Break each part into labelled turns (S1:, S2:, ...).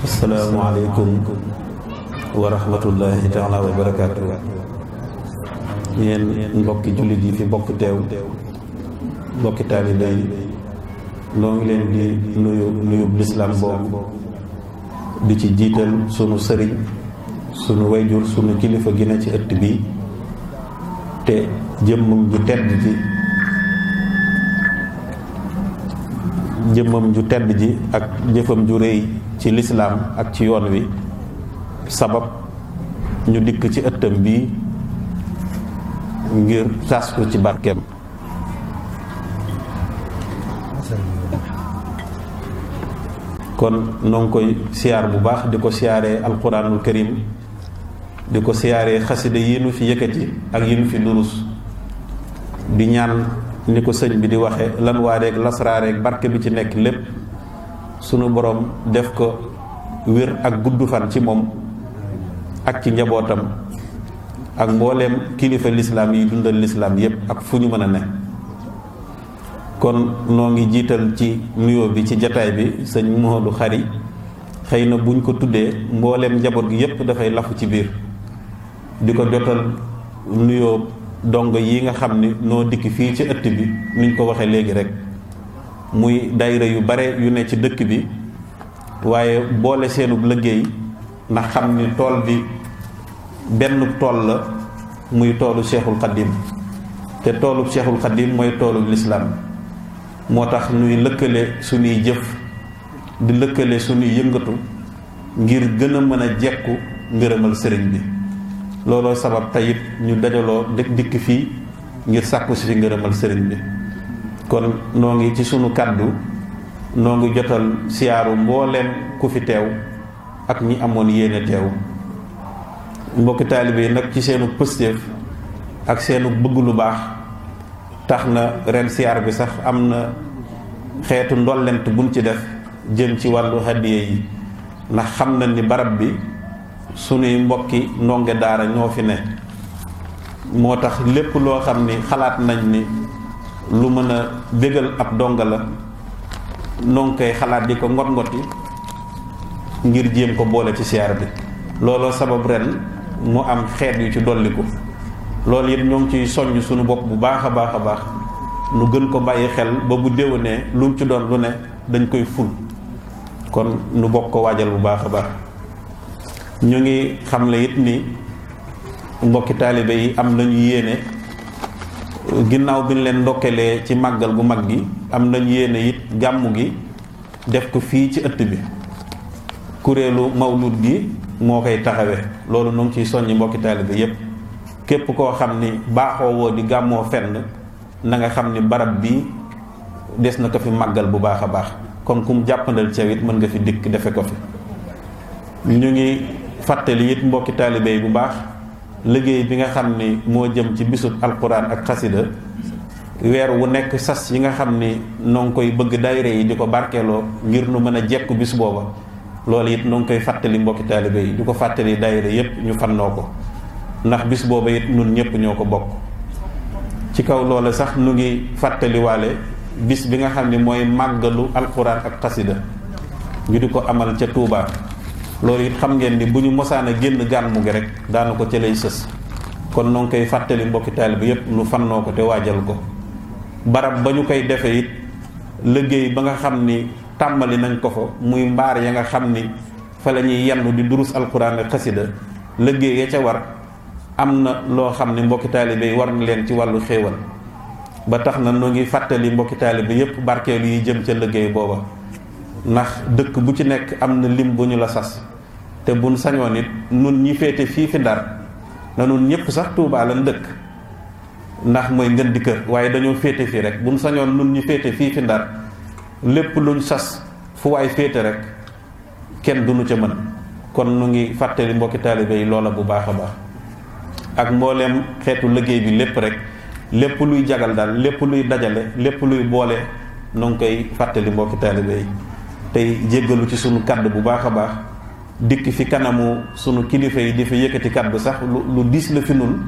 S1: asalaamaaleykum wa rahmatullahi taala wa barakaatu. yéen mbokki jullit yi fi bokk teew mbokki taalibe yi noo ngi leen di nuyu lislaam boobu di ci jiital sunu sëriñ sunu wayjur sunu kilifa gi ne ci ëtt bi te jëmmam ju tedd ji ak jëfam ju rëy ci lislaam ak ci yoon wi sabab ñu dikk ci ëttam bi ngir tas ko ci barkeem. kon noo ngi koy siyaar bu baax di ko siyaaree alquranul karim di ko siyaaree xasida yi nu fi yëkkati ak yi nu fi durus di ñaan ni ko sëñ bi di waxe lan waareeg lasraareeg barke bi ci nekk lépp sunu borom def ko wér ak gudd fan ci moom ak ci njabootam ak mbooleem kilifa lislaam yi dundal lislaam yépp ak fu ñu mën a ne. kon noo ngi jiital ci nuyoo bi ci jataay bi sëñ Modou Khary xëy na buñ ko tuddee mbooleem njaboot gi yépp dafay lafu ci biir di ko jotal nuyoo dongo yi nga xam ni noo dikk fii ci ëtt bi niñ ko waxee léegi rek muy dayra yu bare yu ne ci dëkk bi waaye boole seenub liggéey ndax xam ni tool bi benn tool la muy toolu Cheikhul Khadim te toolub Cheikhul Khadim mooy toolub lislaam moo tax nuy lëkkale suñuy jëf di lëkkale suñuy yëngatu ngir gën a mën a jekku ngërëmal sëriñ bi looloo sabab tayit ñu dajaloo dikk fii ngir sàkku si fi ngërëmal sëriñ bi. kon noo ngi ci sunu kàddu noo ngi jotal siyaaru mbooleem ku fi teew ak ñi amoon yéene teew mbokki taalibe yi nag ci seenu pëstéef ak seenu bëgg lu baax tax na ren siyaar bi sax am na xeetu ndollent buñ ci def jëm ci wàllu hadiye yi ndax xam na ni barab bi sunuy mbokki ndonge daara ñoo fi ne moo tax lépp loo xam ni xalaat nañ ni lu mën a bégal ab donga la noo ngi koy xalaat di ko ngot-ngoti ngir jéem ko boole ci siyaar bi looloo sabab ren mu am xeet yu ci dolliku loolu it ñoo ngi ciy soññ suñu bopp bu baax a baax a baax nu gën ko bàyyi xel ba bu déwénee lu mu ci doon lu ne dañ koy ful kon nu bokk ko waajal bu baax a baax. ñu ngi xamle it ni mbokki taalibe yi am nañu yéene ginnaaw bi ñu leen ndokkelee ci màggal gu mag gi am nañu yéene it gàmmu gi def ko fii ci ëtt bi kuréelu mawlud gi moo koy taxawe loolu nu ngi ciy soññi mbokki taalibe yépp képp koo xam ni baaxoo woo di gàmmoo fenn na nga xam ni barab bi des na ko fi màggal bu baax a baax kon kum jàppandal ceew it mën nga fi dikk defe ko fi. ñu ngi fàttali it mbokki taalibe yi bu baax liggéey bi nga xam ni moo jëm ci bisub alquran ak xasida weer wu nekk sas yi nga xam ni noo ngi koy bëgg daayira yi di ko barkeeloo ngir nu mën a jekku bis booba loolu it noo ngi koy fàttali mbokki taalibe yi di ko fàttali daayira yépp ñu fannoo ko ndax bis booba it nun ñépp ñoo ko bokk. ci kaw loola sax nu ngi fàttaliwaale bis bi nga xam ni mooy màggalu alxuraan ak xasida ñu di ko amal ca Touba loolu it xam ngeen ni bu ñu mosaan a génn gàmmu gi rek daana ko ca lay sës kon noo ngi koy fàttali mbokki taalibe yépp nu fannoo ko te waajal ko. barab ba ñu koy defee it liggéey ba nga xam ni tàmbali nañ ko fa muy mbaar ya nga xam ni fa la ñuy yendu di durus alxuraan ak xasida liggéey ya ca war am na loo xam ni mbokki taalibe yi war na leen ci wàllu xéewal ba tax na nu ngi fàttali mbokki taalibe yépp barkeelu yi jëm ca liggéey booba ndax dëkk bu ci nekk am na lim bu ñu la sas te buñ sañoon it nun ñi féete fii fi Ndar na nun ñépp sax Tuubaa lan dëkk ndax mooy ngën di kër waaye dañoo féete fii rek buñ sañoon nun ñu féete fii fi Ndar lépp luñ sas fu waay féete rek kenn duñu ca mën kon nu ngi fàttali mbokki taalibe yi loola bu baax a baax ak mbooleem xeetu liggéey bi lépp rek lépp luy jagal daal lépp luy dajale lépp luy boole nu ngi koy fàttali mbokki taalibe yi tey jéggalu ci sunu kaddu bu baax a baax dikk fi kanamu sunu kilifa yi di fi yëkkati kaddu sax lu diis la fi nun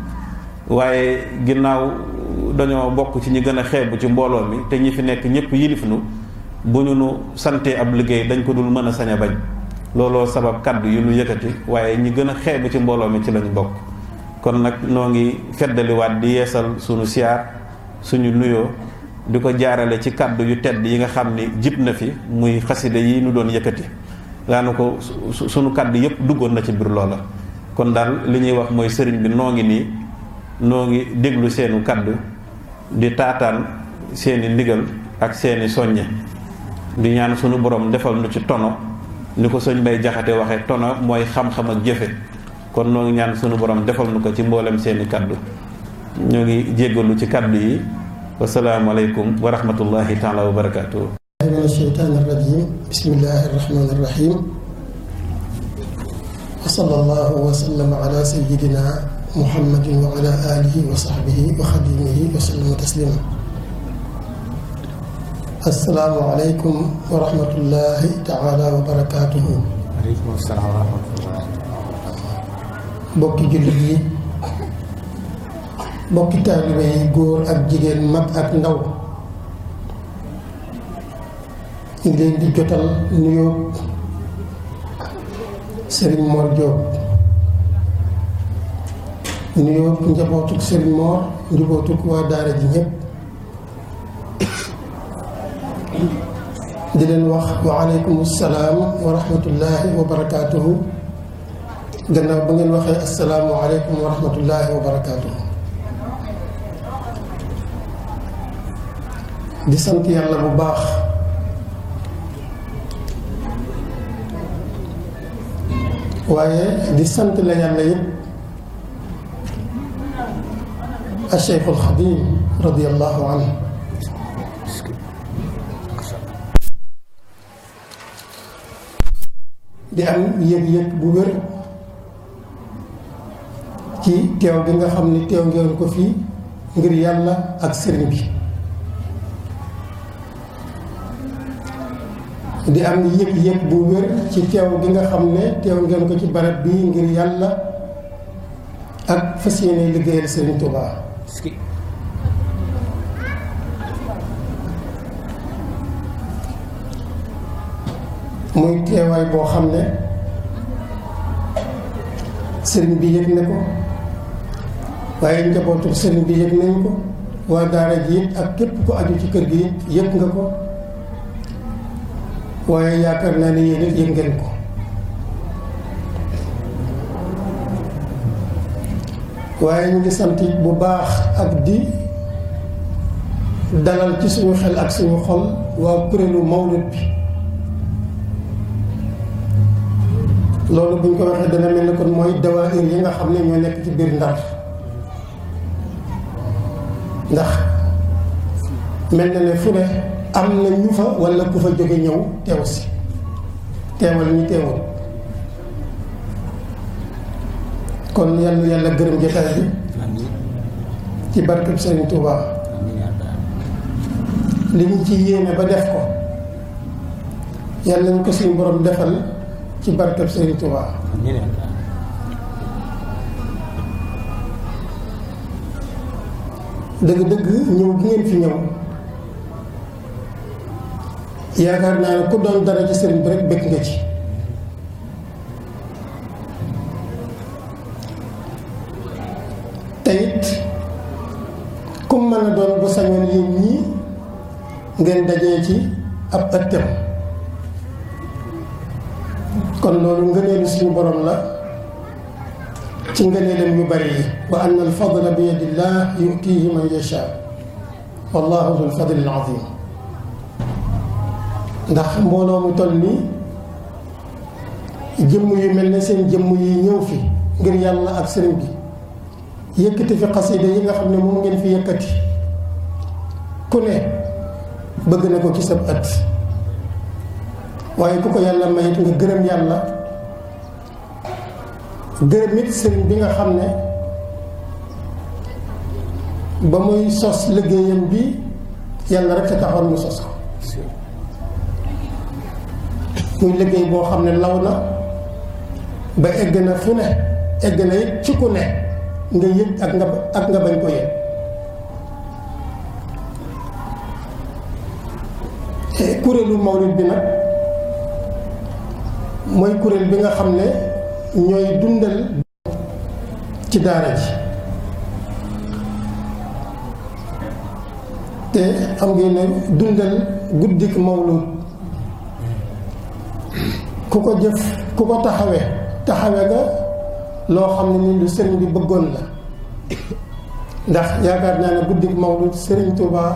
S1: waaye ginnaaw dañoo bokk ci ñi gën a xeebu ci mbooloo mi te ñi fi nekk ñëpp yilif nu bu ñu nu santee ab liggéey dañ ko dul mën a sañ a bañ looloo sabab kaddu yu nu yëkkati waaye ñi gën a xeebu ci mbooloo mi ci lañ bokk kon nag noo ngi feddaliwaat di yeesal sunu siyaar suñu nuyoo di ko jaarale ci kaddu yu tedd yi nga xam ni jib na fi muy xasida yi nu doon yëkkati daanu ko sunu kaddu yëpp duggoon na ci biir loola kon daal li ñuy wax mooy sëriñ bi noo ngi nii noo ngi déglu seenu kaddu di taataan seeni ndigal ak seeni soññe di ñaan sunu borom defal nu ci tono ni ko sëñ Bay Jaxate waxe tono mooy xam-xam ak jëfe kon noo ngi ñaan sunu borom defal nu ko ci mboolem seeni kaddu ñoo ngi jéggalu ci kaddu yi wasalaamu aleykum wa rahmatullahi taala wa barakaatuhu
S2: min asheytaani irrajim bismillahi irrahmani irrahim wa sallallahu wa sallama ala sayidina muhammadin wa ala alihi wa sahbihi wa xadimihi wa sallama taslima assalaamu aleykum wa rahmatullahi taala wa barakaatuhu
S3: aleykum salaam wa rahmatullahi
S2: mbokki jullit yi mbokki taalibe yi góor ak jigéen mag ak ndaw ñu ngi leen di jotal nuyoo Serigne Mor Diop nuyoo njabootuk Serigne Mor njabootuk waa daara ji ñëpp di leen wax wa aleykum salaam wa rahmatullahi wa barakaatuhu gannaaw ba ngeen waxee assalaamu aleykum wa rahmatullahi wa barakaatuhu di sant yàlla bu baax waaye di sant la yàlla yëpp al Cheikh al Xadim radiyallahu anhu di am yëg-yëg bu wér ci teew bi nga xam ni teew ngeen ko fii ngir yàlla ak sëriñ bi di am yëg-yëg bu wér ci teew gi nga xam ne teew ngeen ko ci barab bi ngir yàlla ak fas yéene liggéeyal Sëriñ Tuubaa muy teewaay boo xam ne sëriñ bi yëg na ko waaye njabootu sëriñ bi yëg nañ ko waa daara ji it ak képp ku aju ci kër gi it yëg nga ko waaye yaakaar naa ne yéen it yëg ngeen ko waaye ñu ngi sant bu baax ak di dalal ci suñu xel ak suñu xol waa kuréelu mawlid bi loolu buñ ko waxee dana mel ni kon mooy dawaayir yi nga xam ne ñoo nekk ci biir Ndar ndax mel na ne fu ne am na ñu fa walla ku fa jóge ñëw teew si teewal ñu teewal kon yàlla gërëm jotaay bi ci barkeb Sëriñ Tuubaa li ñu ci yéene ba def ko yàlla nañ ko suñu borom defal ci barkeb Sëriñ Tuubaa. dëgg-dëgg ñëw gi ngeen fi ñëw yaakaar naa ne ku doon dara ci sëriñ bi rek bëgg nga ci. te it ku mën a doon bu sañoon yéen ñii ngeen dajee ci ab ëttam kon loolu ngëneelu suñu borom la ci ngëneelam yu bari yi wa anna al fadla bi yadillah yutihi man yasha wallahu dul fadli al azim. ndax mbooloo mu toll nii jëmm yu mel ne seen jëmm yi ñëw fi ngir yàlla ak sëriñ bi yëkkati fi xasida yi nga xam ne moom ngeen fi yëkkati ku ne bëgg na ko ci sab at waaye ku ko yàlla mayit nga gërëm yàlla gërëm it sëriñ bi nga xam ne ba muy sos liggéeyam bi yàlla rek a taxoon mu sos ko muy liggéey boo xam ne law na ba egg na fu ne egg na it ci ku ne nga yëg ak nga bañ ko yëg. kuréelu mawlid bi nag mooy kuréel bi nga xam ne ñooy dundal ci daara ji te xam ngeen ne dundal guddik mawlud ku ko jëf ku ko taxawe nga loo xam ne ni lu sëriñ bi bëggoon la ndax yaakaar naa ne guddik mawlud sëriñ Tuubaa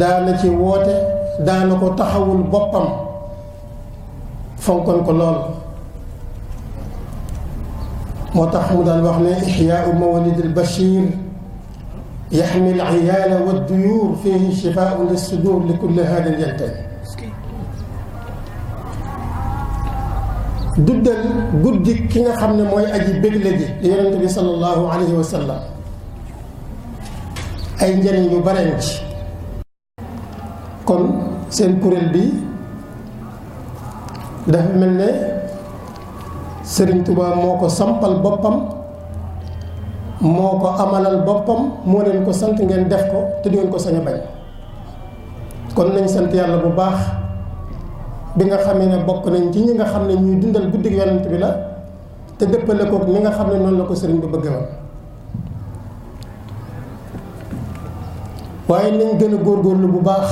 S2: daana ci woote daana ko taxawul boppam fonkoon ko lool moo tax mu daan wax ne ixyaau mawlid al bashir yaxmi al iyaala wa duyuur fihi shifaau lissudur li kulli haadin yantami duddal guddi ki nga xam ne mooy aji bégle ji di yonente bi sallallahu alayhi wa sallam ay njëriñ yu bareen ci kon seen kuréel bi dafa mel ne Sëriñ Tuubaa moo ko sampal boppam moo ko amalal boppam moo leen ko sant ngeen def ko te di ngeen ko sañ a bañ kon nañ sant yàlla bu baax bi nga xamee ne bokk nañ ci ñi nga xam ne ñuy dundal guddi yonent bi la te dëppale ko ni nga xam ne noonu la ko sëriñ bi bëgge woon waaye nañ gën a góorgóorlu bu baax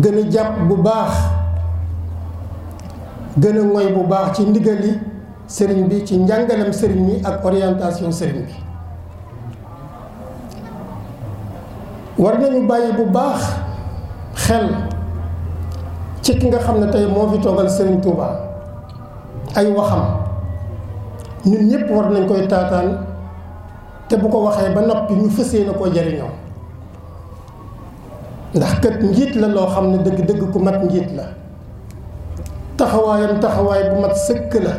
S2: gën a jàpp bu baax gën a ngoy bu baax ci ndigali sëriñ bi ci njàngalem sëriñ mi ak orientation sëriñ bi war nañu bàyyi bu baax xel ci ki nga xam ne tey moo fi toogal Sëriñ Tuubaa ay waxam ñun ñëpp war nañ koy taataan te bu ko waxee ba noppi ñu fësee na koo jariñoo ndax kat njiit la loo xam ne dëgg-dëgg ku mat njiit la taxawaayam taxawaay bu mat sëkk la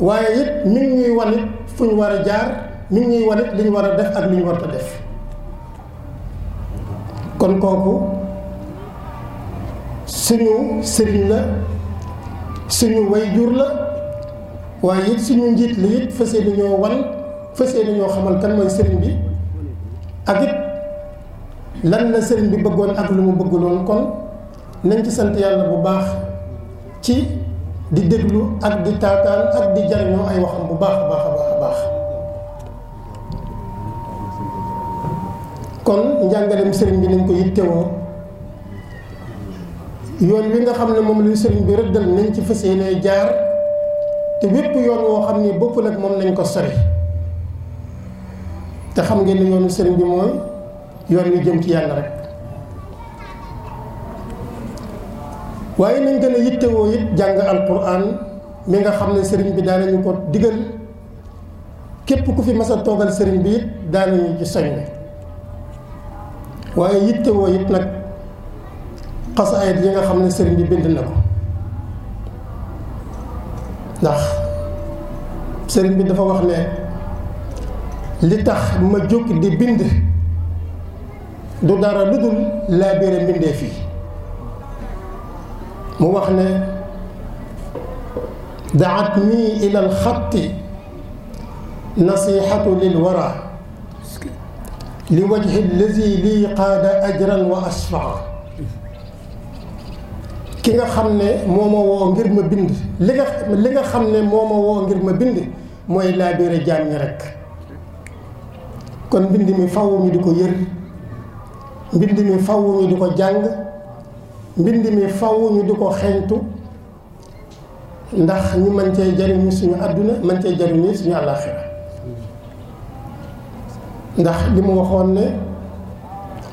S2: waaye it mi ngi ñuy wan it fu ñu war a jaar mi ngi ñuy wan it li ñu war a def ak li ñu war a def kon kooku suñu sëriñ la suñu wayjur la waaye it suñu njiit la it fas yéene ñoo wan fas yéene ñoo xamal kan mooy sëriñ bi ak it lan la sëriñ bi bëggoon ak lu mu bëgguloon kon nañ ci sant yàlla bu baax ci di déglu ak di taataan ak di jariñoo ay waxam bu baax a baax a baax a baax kon njàngalem sëriñ bi nañ ko yittewoo yoon wi nga xam ne moom luy sëriñ bi rëddal nañ ci fas yéene jaar te wépp yoon woo xam ni bokkul ak moom nañ ko sori te xam ngeen ne yoonu sëriñ bi mooy yoon wi jëm ci yàlla rek waaye nañ gën a yittewoo it jàng alquran mi nga xam ne sëriñ bi daanañu ko digal képp ku fi mas a toogal sëriñ bi it daanañu ci soññ waaye yittewoo it nag xasaayid yi nga xam ne sëriñ bi bind na ko ndax sëriñ bi dafa wax ne li tax ma jóg di bind du dara lu dul laabire mbindeef yi mu wax ne daat nii ila alxatti nasihatu lil wara li wajhi allazi lii qaada ajran wa asfaa ki nga xam ne moo ma woo ngir ma bind li nga xam ne moo ma woo ngir ma bind mooy laabire jaam ñi rekk kon mbind mi faw ñu di ko yër mbind mi faw ñu di ko jàng mbind mi faw ñu di ko xeeñtu ndax ñu mën cee jariñu suñu àdduna mën cee jariñu suñu àllaaxira ndax li mu waxoon ne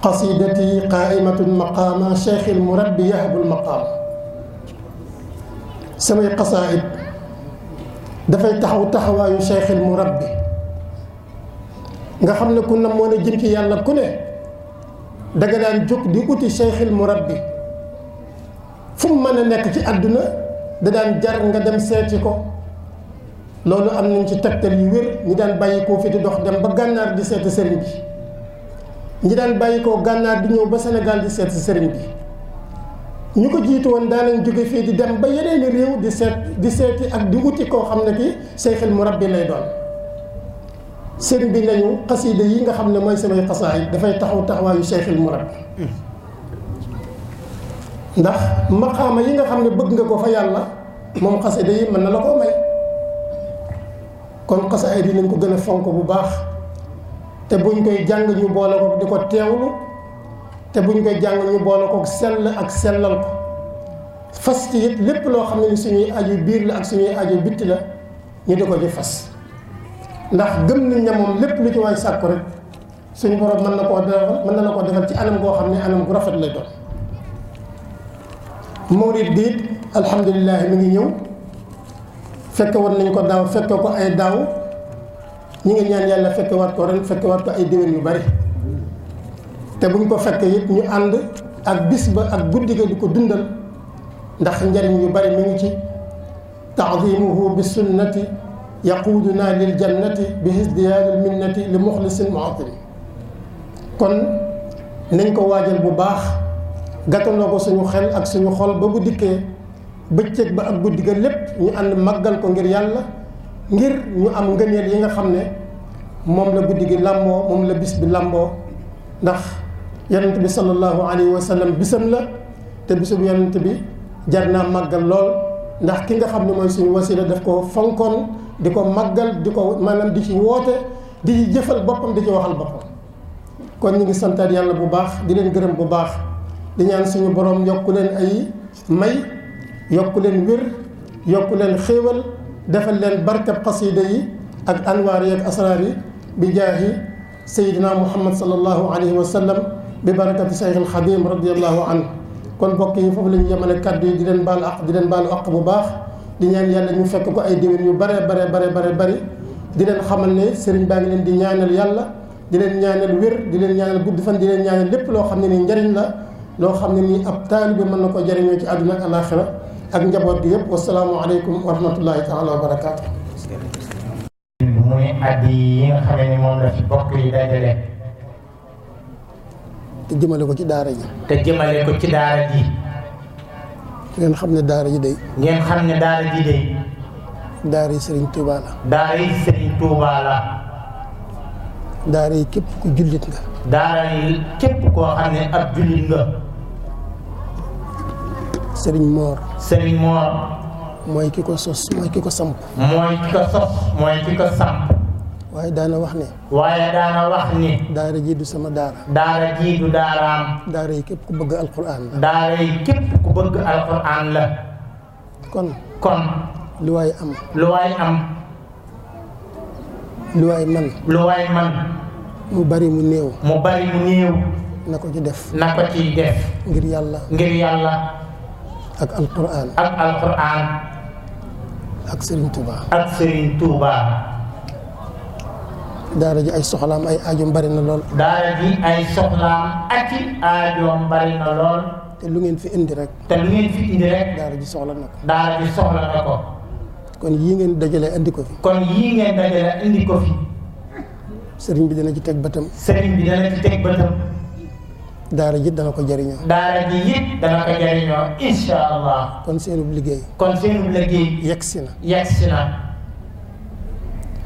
S2: qasidati qaimatun maqaama cheikh il murabbi yahabul maqaam samay qasaid dafay taxawaayu cheikh il murabbi nga xam ne ku nam moo ne jëm ci yàlla ku ne danga daan jóg di uti cheikh il murabbi fu mu mën a nekk ci àdduna da daan jar nga dem seeti ko loolu am nañ ci tegtal yu wér ñi daan bàyyi koo fi di dox dem ba gànnaar di seeti sëriñ bi ñi daan bàyyi koo gànnaar di ñëw ba Sénégal di seeti sëriñ bi ñu ko jiitu woon daanañ jóge fii di dem ba yeneeni réew di seeti ak di uti koo xam ne ki Cheikhul Murabbi lay doon sëriñ bi nañu xasiida yi nga xam ne mooy samay xasaayid dafay taxawaayu Cheikhul Murabbi ndax maqaama yi nga xam ne bëgg nga ko fa yàlla moom xasiida yi mën na la koo may kon xasaayid yi nañ ko gën a fonk bu baax te buñ koy jàng ñu boole ko di ko teewlu te buñ koy jàng ñu boole ko sell ak sellal ko fas ci it lépp loo xam ne ni suñuy aju biir la ak suñuy aju bitti la ñu di ko ci fas ndax gëm nañ ne moom lépp lu ci waay sàkku rek suñu borom mën na la koo defal ci anam goo xam ne anam gu rafet lay doon mawlid bi it alhamdulilah mi ngi ñëw fekke woon nañ ko daaw fekke ko ay daaw ñi ngi ñaan yàlla fekke waat ko ren fekke waat ko ay déwén yu bari te buñ ko fekke it ñu ànd ak bis ba ak guddi ga di ko dundal ndax njariñ yu bari mi ngi ci taadimuhu bi sunnati yaquuduna lil jannati bi hisdiyaadil minnati li muxlisin muatim kon nañ ko waajal bu baax gàttandoo ko suñu xel ak suñu xol ba bu dikkee bëccëg ba ak guddi ga lépp ñu ànd màggal ko ngir yàlla ngir ñu am ngëneel yi nga xam ne moom la guddi gi làmboo moom la bis bi làmboo ndax yonent bi sallallahu alayhi wa sallam bisam la te bisub yonent bi jar naa màggal lool ndax ki nga xam ne mooy suñu wasila daf ko fonkoon di ko màggal di ko maanaam di ci woote di ci jëfal boppam di ci waxal boppam kon ñu ngi santaat yàlla bu baax di leen gërëm bu baax di ñaan suñu borom yokku leen ay may yokku leen wér yokku leen xéewal defal leen barkab xasida yi ak anwaar yi ak asraar yi bi jaahi sayidina muhammad sallallahu alayhi wa sallam bi barakati cheikh al xadim radiallahu anhu kon mbokk yi foofu la ñu yemale kàddu yi di leen baalu aq di leen baalu aq bu baax di ñaan yàlla ñu fekk ko ay déwén yu bare bari di leen xamal ne sëriñ baa ngi leen di ñaanal yàlla di leen ñaanal wér di leen ñaanal gudd fan di leen ñaanal lépp loo xam ne ni njariñ la loo xam ne nii ab taalibe mën na ko jariñoo ci àdduna ak alaxira ak njaboot gi yëpp wasalaamu aleykum wa rahmatullahi taala wa barakaatu.
S4: muy addi yi nga xam ne moom la fi bokk yi dajale.
S2: te jëmale ko ci daara ji.
S4: te jëmale ko ci daara ji.
S2: ngeen xam ne daara ji day.
S4: ngeen xam ne daara ji day.
S2: daara yi Serigne Touba la.
S4: daara yi Serigne Touba la.
S2: daara yi képp ku jullit nga.
S4: daara yi képp koo xam ne ab jullit nga.
S2: Serigne Mor.
S4: Serigne Mor.
S2: mooy ki ko sos mooy ki ko samp.
S4: mooy ki ko sos mooy ki ko samp.
S2: waaye daana wax ne.
S4: waaye daana wax ni.
S2: daara ji du sama daara.
S4: daara ji du daaraam.
S2: daara yi képp ku bëgg alquran la.
S4: daara yi képp ku bëgg alquran la. kon.
S2: lu waay am.
S4: lu waay am.
S2: lu waay man.
S4: lu waay man.
S2: mu bari mu néew.
S4: mu bari mu néew.
S2: na ko ci def.
S4: na ko ciy def.
S2: ngir yàlla.
S4: ngir yàlla.
S2: ak alquran.
S4: ak alquran.
S2: ak Serigne Touba.
S4: ak Serigne Touba.
S2: daara ji ay soxlaam ay aajoom bari na lool.
S4: daara ji ay soxlaam ak i aajoom bari na lool.
S2: te lu ngeen fi indi rek.
S4: te lu ngeen fi indi rek.
S2: daara ji soxla na ko.
S4: daara ji soxla na ko.
S2: kon yii ngeen dajale indi ko fi.
S4: kon yii ngeen dajale indi ko fi.
S2: sëriñ bi dana ci teg bëtam.
S4: sëriñ bi dana ci teg bëtam.
S2: daara ji dana ko jariñoo.
S4: daara ji it dana ko jariñoo insha allah.
S2: kon seenub liggéey.
S4: kon seenub liggéey.
S2: yegsi na.
S4: yegsi na.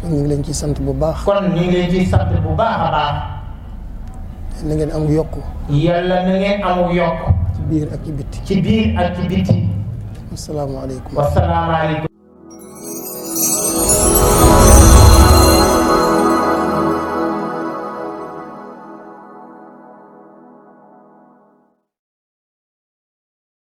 S2: kon ñu ngi leen ciy sant bu baax.
S4: kon ñu ngi leen ciy sant bu baax a baax.
S2: na ngeen am yokku.
S4: yàlla na ngeen amul yokku.
S2: ci biir ak ci bitti.
S4: ci biir ak ci bitti.
S2: asalaamaaleykum.
S4: wasalaamaaleykum.